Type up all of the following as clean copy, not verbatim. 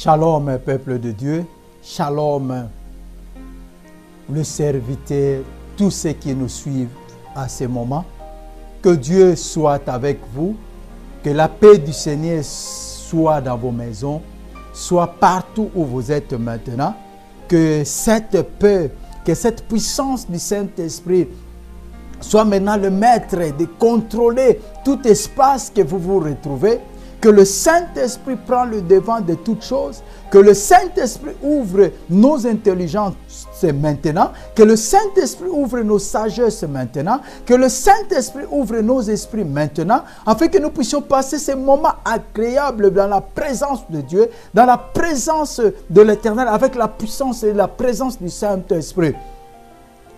Shalom, peuple de Dieu. Shalom, le serviteur, tous ceux qui nous suivent à ce moment. Que Dieu soit avec vous. Que la paix du Seigneur soit dans vos maisons, soit partout où vous êtes maintenant. Que cette paix, que cette puissance du Saint-Esprit soit maintenant le maître de contrôler tout espace que vous vous retrouvez. Que le Saint-Esprit prend le devant de toutes choses. Que le Saint-Esprit ouvre nos intelligences maintenant. Que le Saint-Esprit ouvre nos sagesses maintenant. Que le Saint-Esprit ouvre nos esprits maintenant. Afin que nous puissions passer ces moments agréables dans la présence de Dieu. Dans la présence de l'Éternel. Avec la puissance et la présence du Saint-Esprit.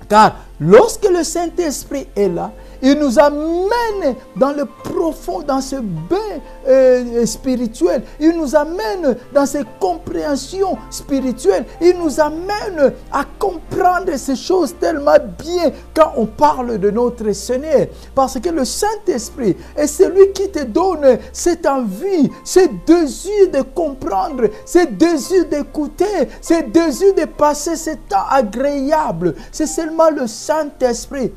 Car lorsque le Saint-Esprit est là, il nous amène dans le profond, dans ce bain spirituel. Il nous amène dans ces compréhensions spirituelles. Il nous amène à comprendre ces choses tellement bien quand on parle de notre Seigneur. Parce que le Saint-Esprit est celui qui te donne cette envie, ce désir de comprendre, ce désir d'écouter, ce désir de passer ce temps agréable. C'est seulement le Saint-Esprit.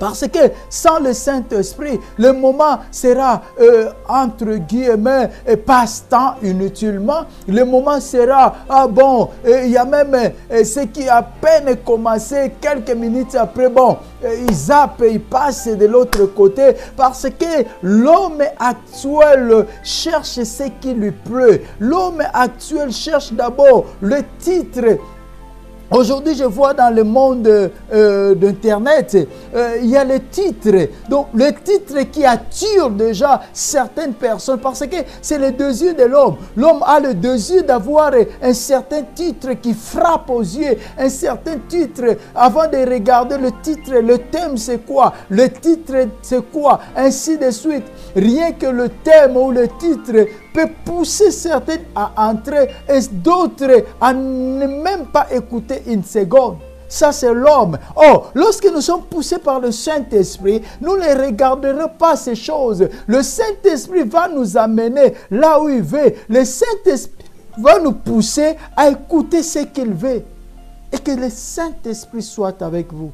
Parce que sans le Saint-Esprit, le moment sera entre guillemets passe-temps inutilement. Le moment sera, il y a même ceux qui à peine commencé, quelques minutes après, ils zappent, ils passent de l'autre côté. Parce que l'homme actuel cherche ce qui lui plaît. L'homme actuel cherche d'abord le titre. Aujourd'hui, je vois dans le monde d'Internet, il y a les titres. Donc, le titre qui attire déjà certaines personnes parce que c'est le désir de l'homme. L'homme a le désir d'avoir un certain titre qui frappe aux yeux. Un certain titre, avant de regarder le titre, le thème c'est quoi? Le titre c'est quoi? Ainsi de suite. Rien que le thème ou le titre peut pousser certains à entrer et d'autres à ne même pas écouter une seconde. Ça, c'est l'homme. Oh, lorsque nous sommes poussés par le Saint-Esprit, nous ne regarderons pas ces choses. Le Saint-Esprit va nous amener là où il veut. Le Saint-Esprit va nous pousser à écouter ce qu'il veut. Et que le Saint-Esprit soit avec vous.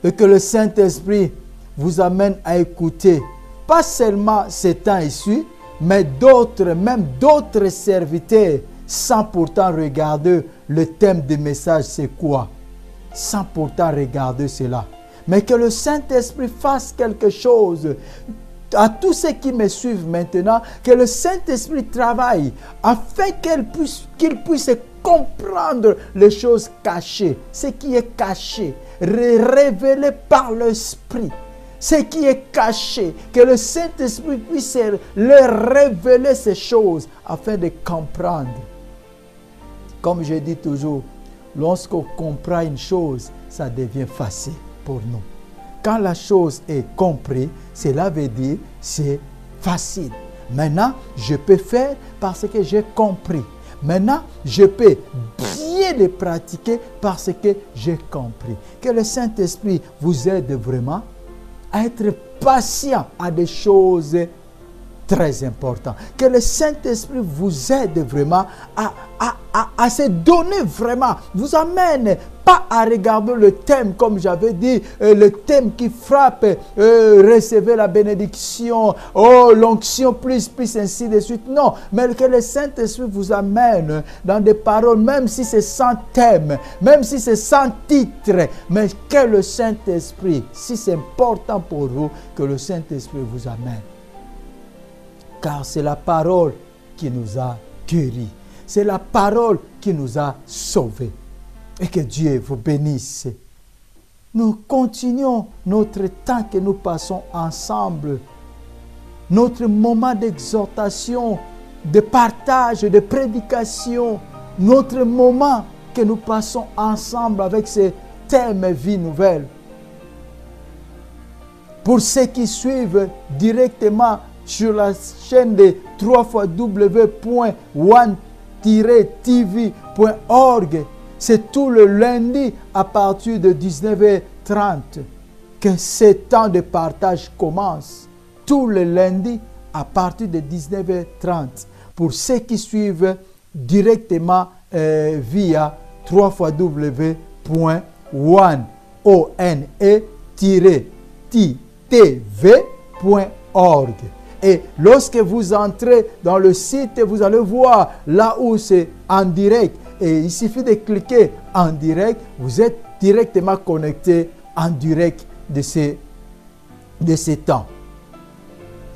Et que le Saint-Esprit vous amène à écouter pas seulement ces temps issus, mais même d'autres serviteurs, sans pourtant regarder le thème du message, c'est quoi? Sans pourtant regarder cela. Mais que le Saint-Esprit fasse quelque chose. À tous ceux qui me suivent maintenant, que le Saint-Esprit travaille afin qu'il puisse comprendre les choses cachées, ce qui est caché, révélé par l'Esprit. Ce qui est caché, que le Saint-Esprit puisse leur révéler ces choses afin de comprendre. Comme je dis toujours, lorsqu'on comprend une chose, ça devient facile pour nous. Quand la chose est comprise, cela veut dire c'est facile. Maintenant, je peux faire parce que j'ai compris. Maintenant, je peux bien le pratiquer parce que j'ai compris. Que le Saint-Esprit vous aide vraiment à être patient à des choses très importantes. Que le Saint-Esprit vous aide vraiment à se donner vraiment. Vous amène pas à regarder le thème, comme j'avais dit, le thème qui frappe, recevez la bénédiction, l'onction plus, ainsi de suite. Non, mais que le Saint-Esprit vous amène dans des paroles, même si c'est sans thème, même si c'est sans titre, mais que le Saint-Esprit, si c'est important pour vous, que le Saint-Esprit vous amène. Car c'est la parole qui nous a guéris. C'est la parole qui nous a sauvés. Et que Dieu vous bénisse. Nous continuons notre temps que nous passons ensemble. Notre moment d'exhortation, de partage, de prédication. Notre moment que nous passons ensemble avec ce thème vie nouvelle. Pour ceux qui suivent directement sur la chaîne de www.one-tv.org, c'est tout le lundi à partir de 19h30 que ce temps de partage commence. Tout le lundi à partir de 19h30. pour ceux qui suivent directement via www.one-tv.org. Et lorsque vous entrez dans le site, vous allez voir là où c'est en direct. Et il suffit de cliquer en direct, vous êtes directement connecté en direct de ces temps.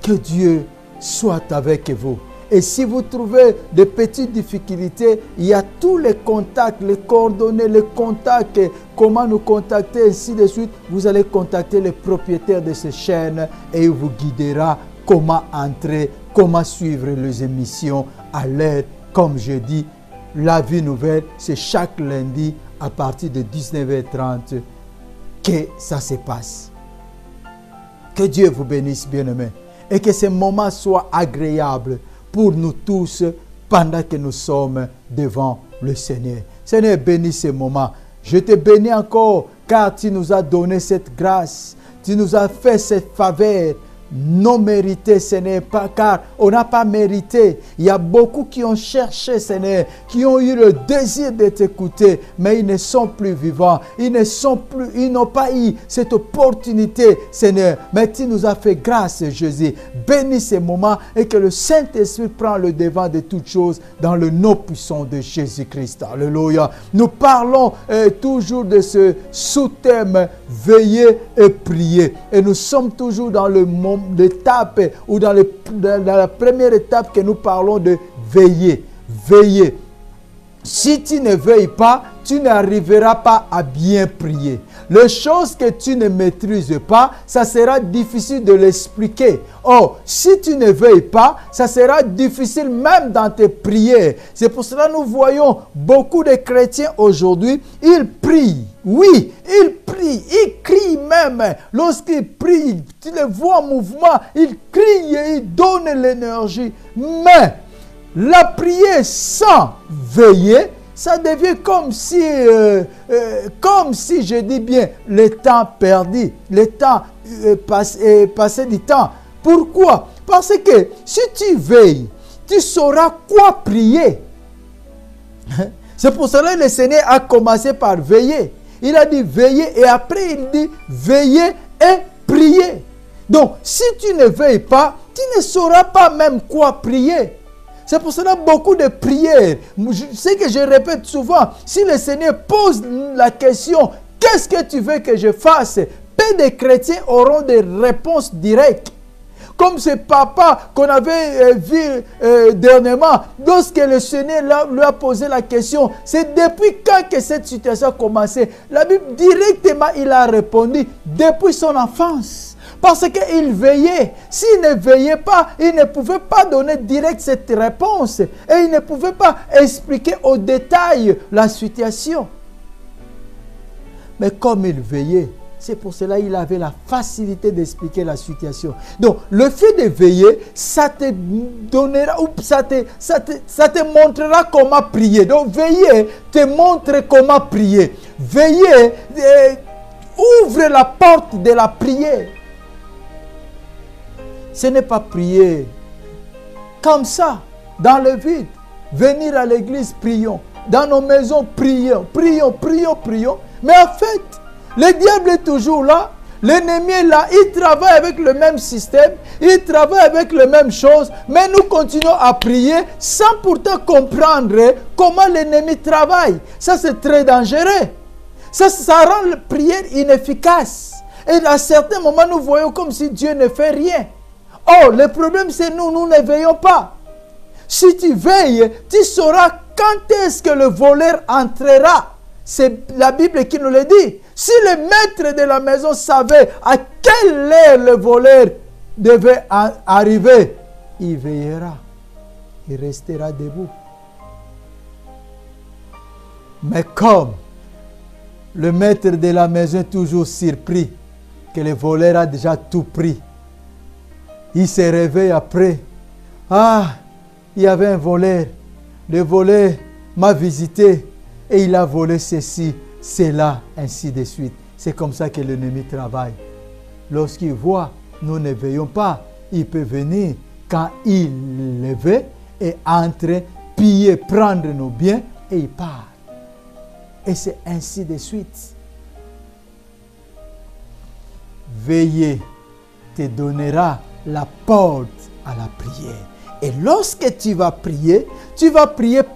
Que Dieu soit avec vous. Et si vous trouvez des petites difficultés, il y a tous les contacts, les coordonnées, les contacts, comment nous contacter, ainsi de suite. Vous allez contacter les propriétaires de ces chaînes et il vous guidera comment entrer, comment suivre les émissions à l'heure. Comme je dis, la vie nouvelle, c'est chaque lundi à partir de 19h30 que ça se passe. Que Dieu vous bénisse, bien-aimés, et que ces moments soient agréables pour nous tous pendant que nous sommes devant le Seigneur. Seigneur, bénis ces moments. Je te bénis encore car tu nous as donné cette grâce. Tu nous as fait cette faveur non mérité, Seigneur, car on n'a pas mérité. Il y a beaucoup qui ont cherché, Seigneur, qui ont eu le désir de t'écouter, mais ils ne sont plus vivants. Ils n'ont pas eu cette opportunité, Seigneur. Mais tu nous as fait grâce, Jésus. Bénis ces moments et que le Saint-Esprit prend le devant de toutes choses dans le nom puissant de Jésus-Christ. Alléluia. Nous parlons toujours de ce sous-thème veiller et prier. Et nous sommes toujours dans l'étape ou dans la première étape que nous parlons de veiller. Veiller. Si tu ne veilles pas, tu n'arriveras pas à bien prier. Les choses que tu ne maîtrises pas, ça sera difficile de l'expliquer. Or, si tu ne veilles pas, ça sera difficile même dans tes prières. C'est pour cela que nous voyons beaucoup de chrétiens aujourd'hui, ils prient. Oui, ils prient, ils crient même. Lorsqu'ils prient, tu les vois en mouvement, ils crient et ils donnent l'énergie. Mais la prière sans veiller, ça devient comme si, je dis bien, le temps perdu, le temps passé du temps. Pourquoi? Parce que si tu veilles, tu sauras quoi prier. C'est pour cela que le Seigneur a commencé par veiller. Il a dit veiller et après il dit veiller et prier. Donc, si tu ne veilles pas, tu ne sauras pas même quoi prier. C'est pour cela beaucoup de prières. C'est que je répète souvent, si le Seigneur pose la question, qu'est-ce que tu veux que je fasse? Peu de chrétiens auront des réponses directes. Comme ce papa qu'on avait vu dernièrement, lorsque le Seigneur lui a posé la question, c'est depuis quand que cette situation a commencé? La Bible directement, il a répondu, depuis son enfance. Parce qu'il veillait. S'il ne veillait pas, il ne pouvait pas donner direct cette réponse. Et il ne pouvait pas expliquer au détail la situation. Mais comme il veillait, c'est pour cela qu'il avait la facilité d'expliquer la situation. Donc, le fait de veiller, ça te donnera, ou ça te montrera comment prier. Donc, veiller te montre comment prier. Veiller ouvre la porte de la prière. Ce n'est pas prier comme ça, dans le vide. Venir à l'église, prions. Dans nos maisons, prions. Prions, prions, prions. Mais en fait, le diable est toujours là. L'ennemi est là. Il travaille avec le même système. Il travaille avec les mêmes choses. Mais nous continuons à prier sans pourtant comprendre comment l'ennemi travaille. Ça, c'est très dangereux. Ça rend la prière inefficace. Et à certains moments, nous voyons comme si Dieu ne fait rien. Oh, le problème c'est nous ne veillons pas. Si tu veilles, tu sauras quand est-ce que le voleur entrera. C'est la Bible qui nous le dit. Si le maître de la maison savait à quelle heure le voleur devait arriver, il veillera. Il restera debout. Mais comme le maître de la maison est toujours surpris que le voleur a déjà tout pris, il se réveille après. Ah, il y avait un voleur. Le voleur m'a visité et il a volé ceci, cela, ainsi de suite. C'est comme ça que l'ennemi travaille. Lorsqu'il voit, nous ne veillons pas, il peut venir quand il le veut et entre, piller, prendre nos biens et il part. Et c'est ainsi de suite. Veiller te donnera la porte à la prière. Et lorsque tu vas prier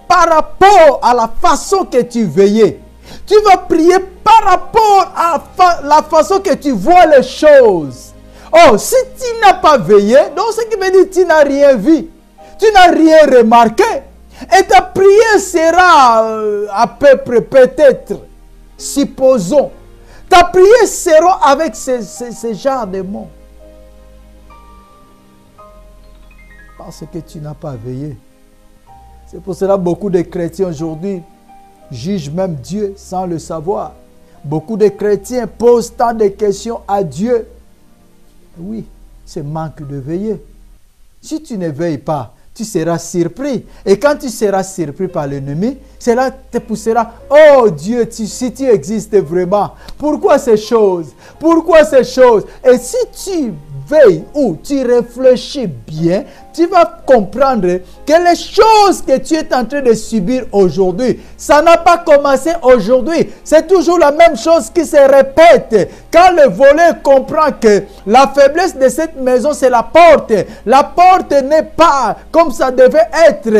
par rapport à la façon que tu veillais. Tu vas prier par rapport à la façon que tu vois les choses. Oh, si tu n'as pas veillé, donc ce qui veut dire que tu n'as rien vu. Tu n'as rien remarqué. Et ta prière sera à peu près, peut-être, supposons. Ta prière sera avec ce genre de mots. Parce que tu n'as pas veillé. C'est pour cela que beaucoup de chrétiens aujourd'hui jugent même Dieu sans le savoir. Beaucoup de chrétiens posent tant de questions à Dieu. Oui, c'est manque de veiller. Si tu ne veilles pas, tu seras surpris. Et quand tu seras surpris par l'ennemi, cela te poussera. Oh Dieu, si tu existes vraiment, pourquoi ces choses? Pourquoi ces choses? Et si tu veilles ou tu réfléchis bien, tu vas comprendre que les choses que tu es en train de subir aujourd'hui, ça n'a pas commencé aujourd'hui. C'est toujours la même chose qui se répète. Quand le voleur comprend que la faiblesse de cette maison, c'est la porte. La porte n'est pas comme ça devait être.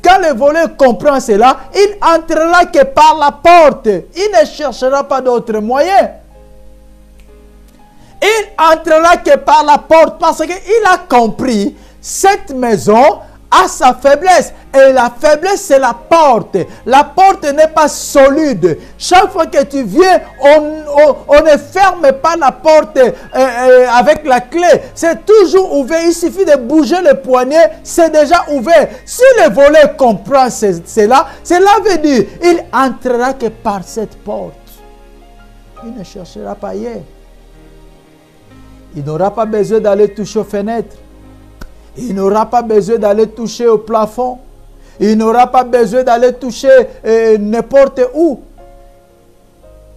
Quand le voleur comprend cela, il entrera que par la porte. Il ne cherchera pas d'autres moyens. Il entrera que par la porte parce qu'il a compris cette maison a sa faiblesse. Et la faiblesse, c'est la porte. La porte n'est pas solide. Chaque fois que tu viens, on ne ferme pas la porte avec la clé. C'est toujours ouvert. Il suffit de bouger le poignet, c'est déjà ouvert. Si le voleur comprend cela veut dire il entrera que par cette porte. Il ne cherchera pas ailleurs. Il n'aura pas besoin d'aller toucher aux fenêtres. Il n'aura pas besoin d'aller toucher au plafond. Il n'aura pas besoin d'aller toucher n'importe où.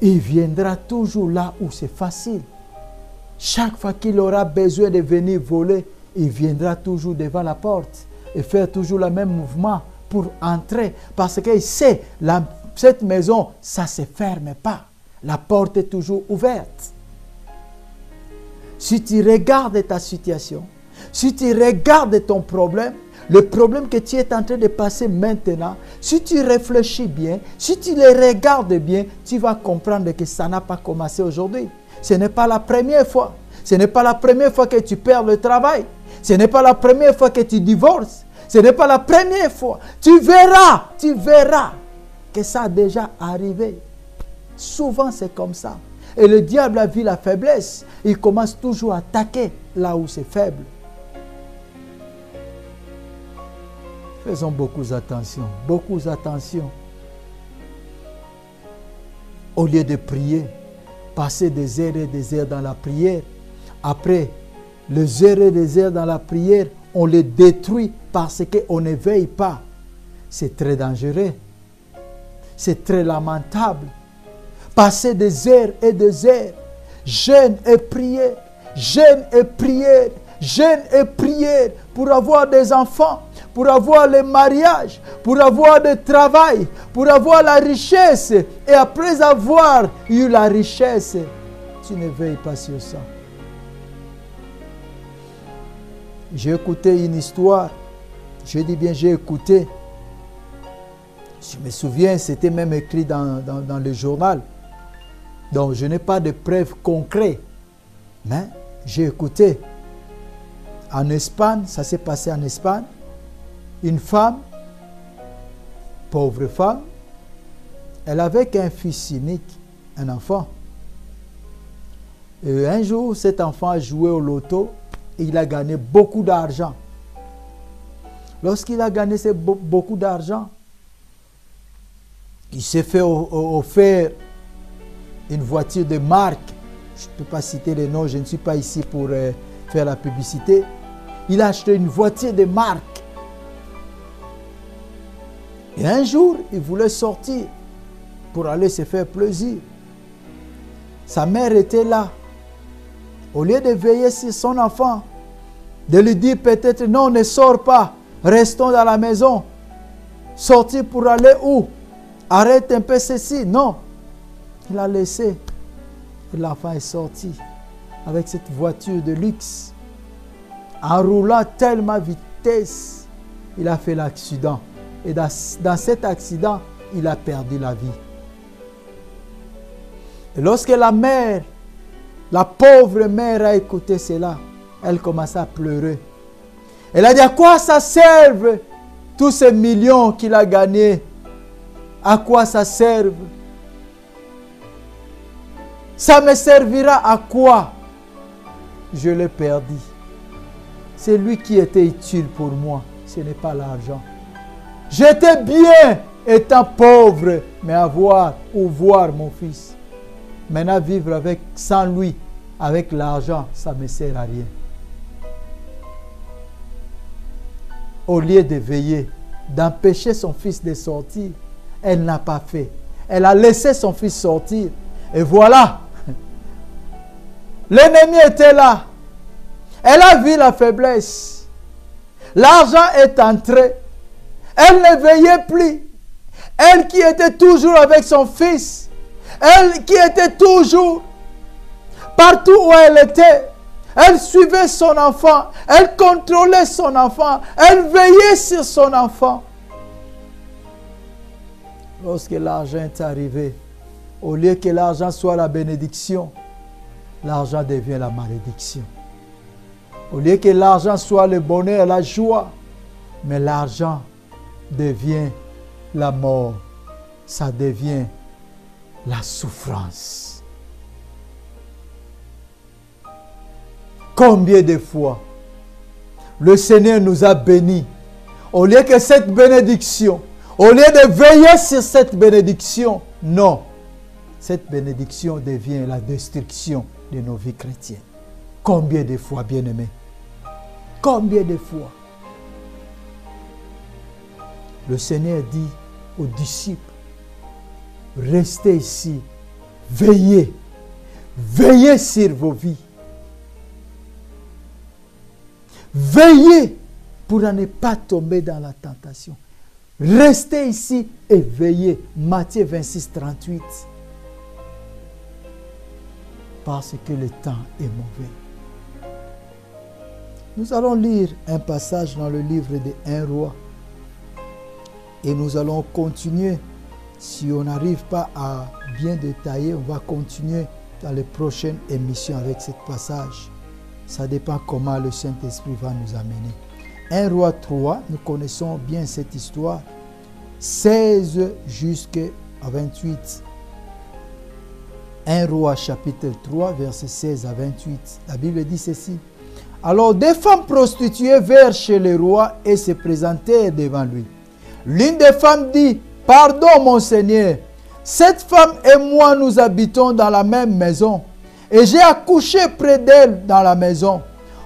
Il viendra toujours là où c'est facile. Chaque fois qu'il aura besoin de venir voler, il viendra toujours devant la porte et faire toujours le même mouvement pour entrer. Parce qu'il sait, cette maison, ça ne se ferme pas. La porte est toujours ouverte. Si tu regardes ta situation, si tu regardes ton problème, le problème que tu es en train de passer maintenant, si tu réfléchis bien, si tu le regardes bien, tu vas comprendre que ça n'a pas commencé aujourd'hui. Ce n'est pas la première fois. Ce n'est pas la première fois que tu perds le travail. Ce n'est pas la première fois que tu divorces. Ce n'est pas la première fois. Tu verras que ça a déjà arrivé. Souvent c'est comme ça. Et le diable a vu la faiblesse. Il commence toujours à attaquer là où c'est faible. Faisons beaucoup attention. Beaucoup attention. Au lieu de prier, passer des heures et des heures dans la prière. Après, les heures et des heures dans la prière, on les détruit parce qu'on ne veille pas. C'est très dangereux. C'est très lamentable. Passer des heures et des heures, jeûne et prière, jeûne et prière, jeûne et prière pour avoir des enfants, pour avoir le mariage, pour avoir du travail, pour avoir la richesse. Et après avoir eu la richesse, tu ne veilles pas sur ça. J'ai écouté une histoire, je dis bien j'ai écouté. Je me souviens, c'était même écrit dans le journal. Donc, je n'ai pas de preuves concrètes, mais j'ai écouté. En Espagne, ça s'est passé en Espagne, une femme, pauvre femme, elle avait qu'un fils unique, un enfant. Et un jour, cet enfant a joué au loto et il a gagné beaucoup d'argent. Lorsqu'il a gagné beaucoup d'argent, il s'est fait offrir une voiture de marque. Je ne peux pas citer les noms, je ne suis pas ici pour faire la publicité. Il a acheté une voiture de marque. Et un jour, il voulait sortir pour aller se faire plaisir. Sa mère était là. Au lieu de veiller sur son enfant, de lui dire peut-être non, ne sors pas. Restons dans la maison. Sortir pour aller où? Arrête un peu ceci. Non. Il a laissé. Et l'enfant est sorti avec cette voiture de luxe. En roulant tellement vitesse, il a fait l'accident. Et dans cet accident, il a perdu la vie. Et lorsque la mère, la pauvre mère a écouté cela, elle commença à pleurer. Elle a dit, à quoi ça servent tous ces millions qu'il a gagnés? À quoi ça servent? Ça me servira à quoi? Je l'ai perdu. C'est lui qui était utile pour moi. Ce n'est pas l'argent. J'étais bien étant pauvre, mais avoir ou voir mon fils. Maintenant, vivre sans lui, avec l'argent, ça ne me sert à rien. Au lieu de veiller, d'empêcher son fils de sortir, elle n'a pas fait. Elle a laissé son fils sortir. Et voilà, l'ennemi était là. Elle a vu la faiblesse. L'argent est entré. Elle ne veillait plus. Elle qui était toujours avec son fils. Elle qui était toujours partout où elle était. Elle suivait son enfant. Elle contrôlait son enfant. Elle veillait sur son enfant. Lorsque l'argent est arrivé, au lieu que l'argent soit la bénédiction, l'argent devient la malédiction. Au lieu que l'argent soit le bonheur, la joie, mais l'argent devient la mort. Ça devient la souffrance. Combien de fois le Seigneur nous a bénis, au lieu que cette bénédiction, au lieu de veiller sur cette bénédiction, non, cette bénédiction devient la destruction de nos vies chrétiennes. Combien de fois, bien-aimés? Combien de fois? Le Seigneur dit aux disciples, restez ici, veillez, veillez sur vos vies. Veillez pour ne pas tomber dans la tentation. Restez ici et veillez. Matthieu 26, 38. Parce que le temps est mauvais. Nous allons lire un passage dans le livre de 1 Roi. Et nous allons continuer. Si on n'arrive pas à bien détailler, on va continuer dans les prochaines émissions avec ce passage. Ça dépend comment le Saint-Esprit va nous amener. 1 Roi 3, nous connaissons bien cette histoire. 16 jusqu'à 28. 1 Roi chapitre 3, versets 16 à 28. La Bible dit ceci. Alors des femmes prostituées vinrent chez le roi et se présentèrent devant lui. L'une des femmes dit, pardon mon Seigneur, cette femme et moi nous habitons dans la même maison et j'ai accouché près d'elle dans la maison.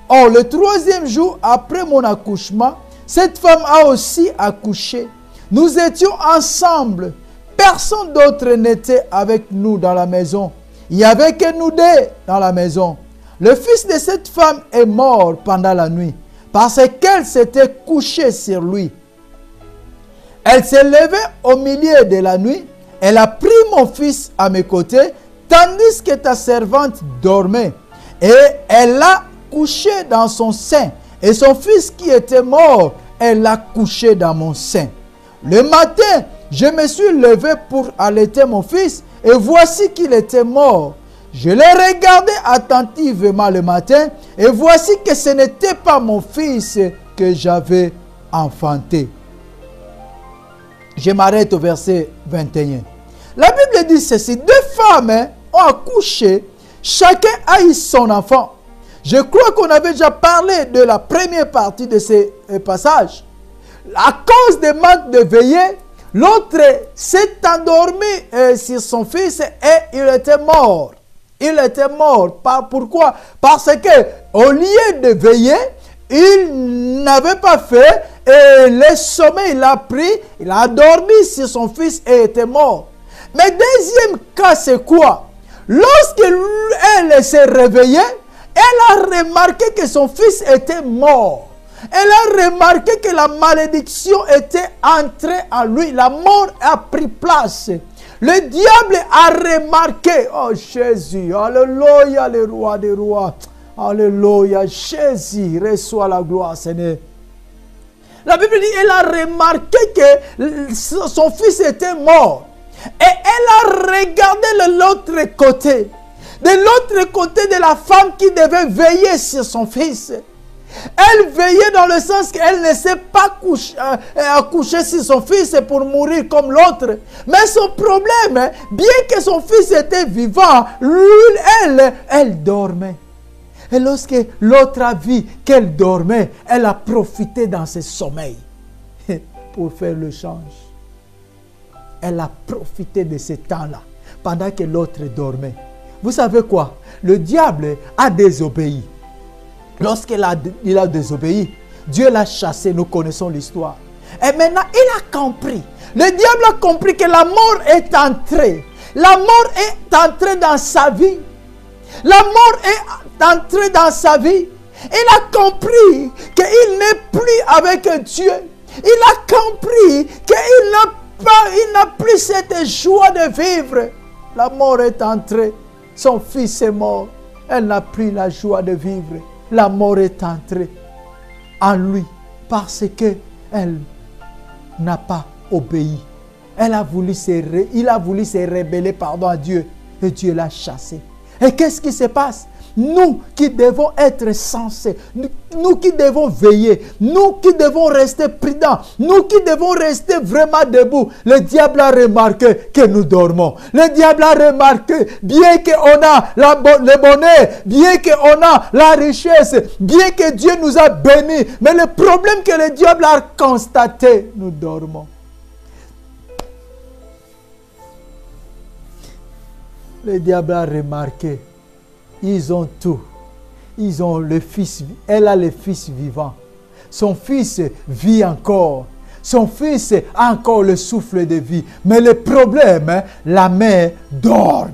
Or le 3e jour après mon accouchement, cette femme a aussi accouché. Nous étions ensemble. Personne d'autre n'était avec nous dans la maison. Il n'y avait que nous deux dans la maison. Le fils de cette femme est mort pendant la nuit parce qu'elle s'était couchée sur lui. Elle s'est levée au milieu de la nuit. Elle a pris mon fils à mes côtés tandis que ta servante dormait. Et elle l'a couché dans son sein. Et son fils qui était mort, elle l'a couché dans mon sein. Le matin, je me suis levé pour allaiter mon fils et voici qu'il était mort. Je l'ai regardé attentivement le matin et voici que ce n'était pas mon fils que j'avais enfanté. Je m'arrête au verset 21. La Bible dit ceci, 2 femmes ont accouché, chacun a eu son enfant. Je crois qu'on avait déjà parlé de la première partie de ce passage. À cause de manque de veillée, l'autre s'est endormi sur son fils et il était mort. Il était mort. Pourquoi? Parce que au lieu de veiller, il n'avait pas fait et le sommeil l'a pris, il a dormi sur son fils et était mort. Mais deuxième cas, c'est quoi? Lorsqu'elle s'est réveillée, elle a remarqué que son fils était mort. elle a remarqué que la malédiction était entrée en lui. La mort a pris place. Le diable a remarqué. Oh Jésus, alléluia, le roi des rois. Alléluia, Jésus, reçois la gloire, Seigneur. La Bible dit, elle a remarqué que son fils était mort. Et elle a regardé de l'autre côté. De l'autre côté de la femme qui devait veiller sur son fils. Elle veillait dans le sens qu'elle ne s'est pas coucher sur son fils pour mourir comme l'autre. Mais son problème, bien que son fils était vivant, elle dormait. Et lorsque l'autre a vu qu'elle dormait, elle a profité dans ses sommeils pour faire le change. Elle a profité de ce temps-là pendant que l'autre dormait. Vous savez quoi? Le diable a désobéi. Lorsqu'il a désobéi, Dieu l'a chassé. Nous connaissons l'histoire. Et maintenant, il a compris. Le diable a compris que la mort est entrée. La mort est entrée dans sa vie. La mort est entrée dans sa vie. Il a compris qu'il n'est plus avec Dieu. Il a compris qu'il n'a plus cette joie de vivre. La mort est entrée. Son fils est mort. Elle n'a plus la joie de vivre. La mort est entrée en lui parce qu'elle n'a pas obéi. Il a voulu se rebeller à Dieu et Dieu l'a chassé. Et qu'est-ce qui se passe? Nous qui devons être sensés, nous qui devons veiller, nous qui devons rester prudents, nous qui devons rester vraiment debout. Le diable a remarqué que nous dormons. Le diable a remarqué, bien qu'on a le bonheur, bien qu'on a la richesse, bien que Dieu nous a bénis, mais le problème que le diable a constaté, nous dormons. Le diable a remarqué. Ils ont tout. Ils ont le fils. Elle a le fils vivant. Son fils vit encore. Son fils a encore le souffle de vie. Mais le problème, la mère dort.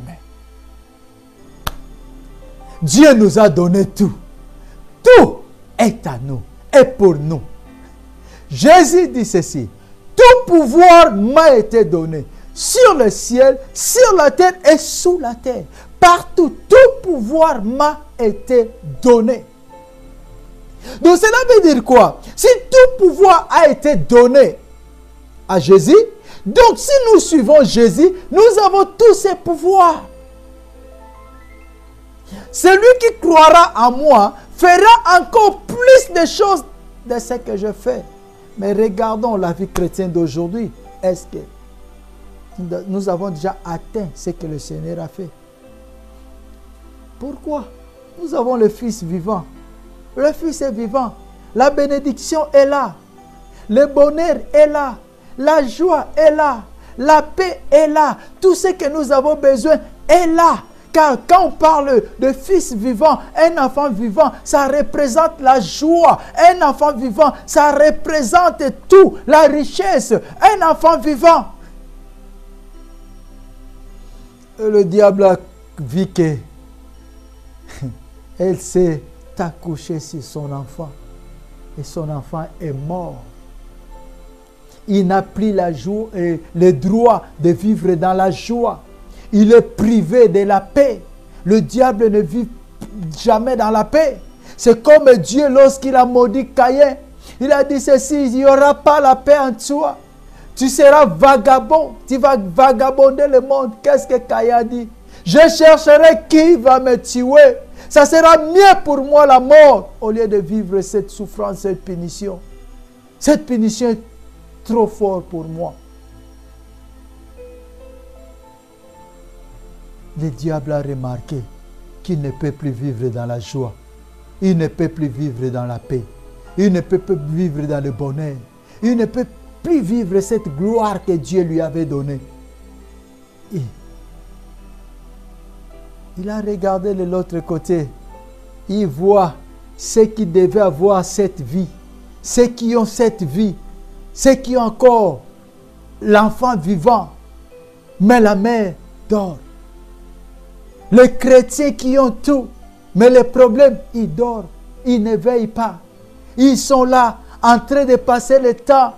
Dieu nous a donné tout. Tout est à nous et pour nous. Jésus dit ceci. Tout pouvoir m'a été donné. Sur le ciel, sur la terre et sous la terre. Partout, tout pouvoir m'a été donné. Donc cela veut dire quoi? Si tout pouvoir a été donné à Jésus, donc si nous suivons Jésus, nous avons tous ces pouvoirs. Celui qui croira en moi fera encore plus de choses de ce que je fais. Mais regardons la vie chrétienne d'aujourd'hui. Est-ce que nous avons déjà atteint ce que le Seigneur a fait? Pourquoi? Nous avons le Fils vivant. Le Fils est vivant. La bénédiction est là. Le bonheur est là. La joie est là. La paix est là. Tout ce que nous avons besoin est là. Car quand on parle de fils vivant, un enfant vivant, ça représente la joie. Un enfant vivant, ça représente tout, la richesse. Un enfant vivant. Et le diable a vu que elle s'est accouchée sur son enfant. Et son enfant est mort. Il n'a plus la joie et le droit de vivre dans la joie. Il est privé de la paix. Le diable ne vit jamais dans la paix. C'est comme Dieu lorsqu'il a maudit Caïn. Il a dit ceci, il n'y aura pas la paix en toi. Tu seras vagabond. Tu vas vagabonder le monde. Qu'est-ce que Caïn a dit? Je chercherai qui va me tuer. Ça sera mieux pour moi la mort au lieu de vivre cette souffrance, cette punition. Cette punition est trop forte pour moi. Le diable a remarqué qu'il ne peut plus vivre dans la joie. Il ne peut plus vivre dans la paix. Il ne peut plus vivre dans le bonheur. Il ne peut plus vivre cette gloire que Dieu lui avait donnée. Il a regardé de l'autre côté. Il voit ceux qui devaient avoir cette vie. Ceux qui ont cette vie. Ceux qui ont encore l'enfant vivant. Mais la mère dort. Les chrétiens qui ont tout. Mais le problème, ils dorment. Ils ne veillent pas. Ils sont là, en train de passer le temps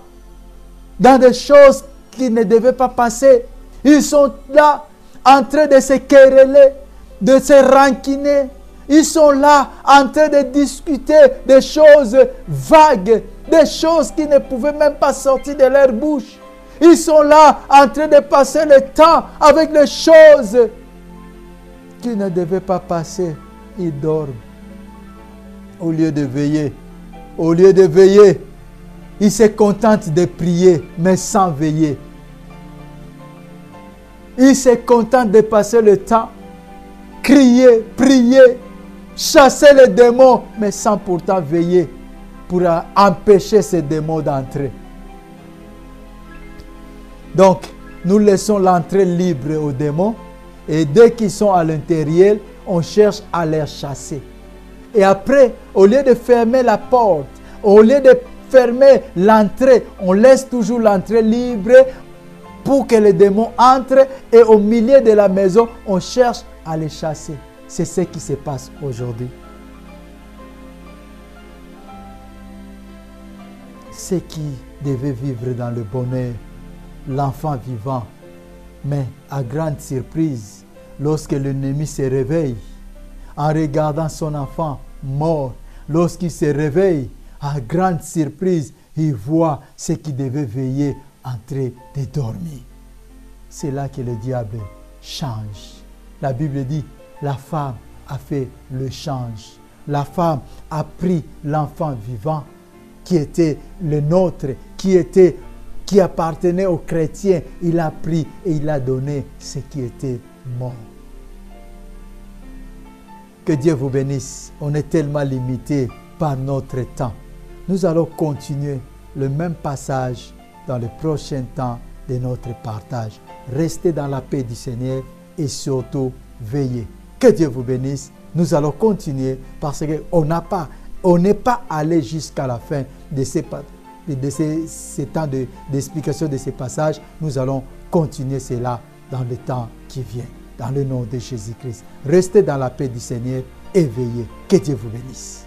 dans des choses qui ne devaient pas passer. Ils sont là, en train de se quereller, de se ranciner. Ils sont là, en train de discuter des choses vagues, des choses qui ne pouvaient même pas sortir de leur bouche. Ils sont là, en train de passer le temps avec les choses qui ne devaient pas passer. Ils dorment. Au lieu de veiller, ils se contentent de prier, mais sans veiller. Ils se contentent de passer le temps, crier, prier, chasser les démons, mais sans pourtant veiller pour empêcher ces démons d'entrer. Donc, nous laissons l'entrée libre aux démons et dès qu'ils sont à l'intérieur, on cherche à les chasser. Et après, au lieu de fermer la porte, au lieu de fermer l'entrée, on laisse toujours l'entrée libre pour que les démons entrent et au milieu de la maison, on cherche à les chasser. C'est ce qui se passe aujourd'hui. Ceux qui devaient vivre dans le bonheur, l'enfant vivant, mais à grande surprise, lorsque l'ennemi se réveille, en regardant son enfant mort, lorsqu'il se réveille, à grande surprise, il voit ce qui devait veiller en train de dormir. C'est là que le diable change. La Bible dit, la femme a fait le change. La femme a pris l'enfant vivant qui était le nôtre, qui appartenait aux chrétiens. Il a pris et il a donné ce qui était mort. Que Dieu vous bénisse. On est tellement limité par notre temps. Nous allons continuer le même passage dans le prochain temps de notre partage. Restez dans la paix du Seigneur et surtout veillez. Que Dieu vous bénisse. Nous allons continuer parce qu'on n'est pas allé jusqu'à la fin de ces temps d'explication de ces passages. Nous allons continuer cela dans le temps qui vient. Dans le nom de Jésus-Christ. Restez dans la paix du Seigneur et veillez. Que Dieu vous bénisse.